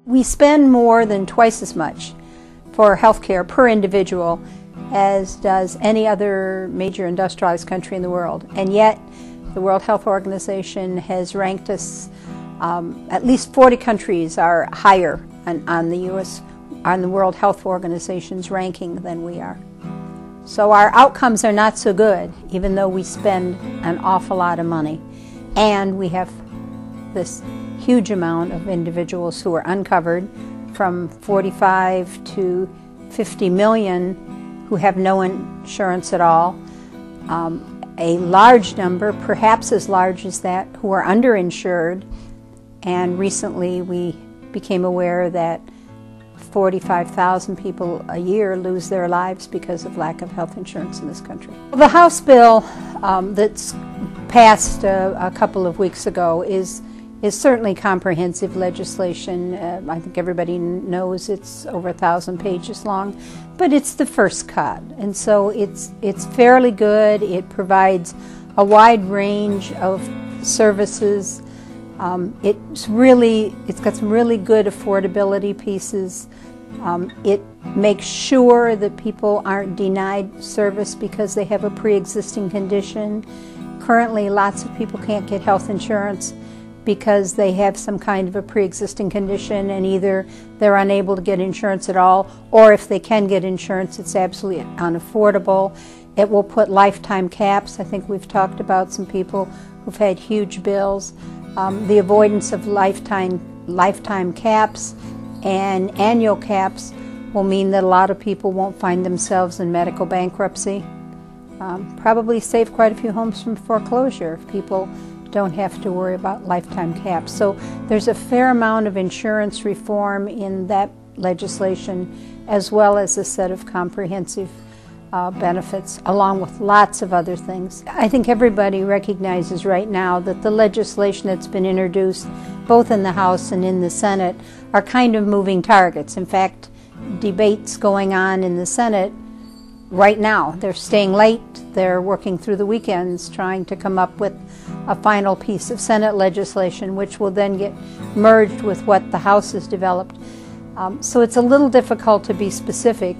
We spend more than twice as much for health care per individual as does any other major industrialized country in the world. And yet, the World Health Organization has ranked us, at least 40 countries are higher on the World Health Organization's ranking than we are. So our outcomes are not so good, even though we spend an awful lot of money. And we have this huge amount of individuals who are uncovered, from 45 to 50 million who have no insurance at all. A large number, perhaps as large as that, who are underinsured. And recently we became aware that 45,000 people a year lose their lives because of lack of health insurance in this country. The House bill that's passed a couple of weeks ago is certainly comprehensive legislation. I think everybody knows it's over 1,000 pages long, but it's the first cut, and so it's fairly good. It provides a wide range of services. It's got some really good affordability pieces. It makes sure that people aren't denied service because they have a pre-existing condition. Currently, lots of people can't get health insurance because they have some kind of a pre-existing condition, and either they're unable to get insurance at all, or if they can get insurance, it's absolutely unaffordable. It will put lifetime caps. I think we've talked about some people who've had huge bills. The avoidance of lifetime caps and annual caps will mean that a lot of people won't find themselves in medical bankruptcy. Probably save quite a few homes from foreclosure if people don't have to worry about lifetime caps. So there's a fair amount of insurance reform in that legislation, as well as a set of comprehensive benefits, along with lots of other things. I think everybody recognizes right now that the legislation that's been introduced, both in the House and in the Senate, are kind of moving targets. In fact, debates going on in the Senate right now. They're staying late, they're working through the weekends trying to come up with a final piece of Senate legislation, which will then get merged with what the House has developed. So it's a little difficult to be specific.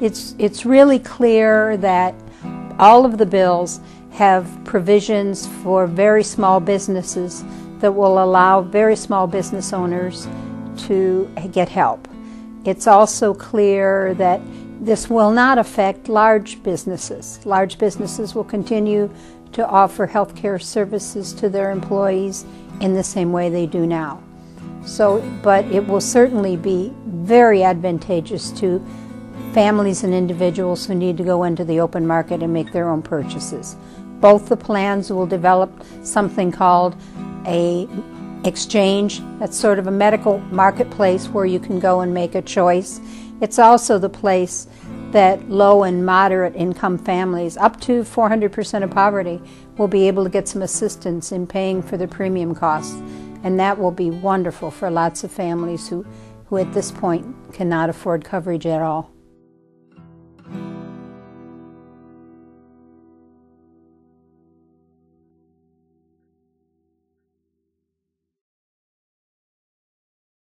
It's really clear that all of the bills have provisions for very small businesses that will allow very small business owners to get help. It's also clear that this will not affect large businesses. Large businesses will continue to offer health care services to their employees in the same way they do now. But it will certainly be very advantageous to families and individuals who need to go into the open market and make their own purchases. Both the plans will develop something called an exchange. That's sort of a medical marketplace where you can go and make a choice. It's also the place that low and moderate income families, up to 400% of poverty, will be able to get some assistance in paying for the premium costs. And that will be wonderful for lots of families who at this point cannot afford coverage at all.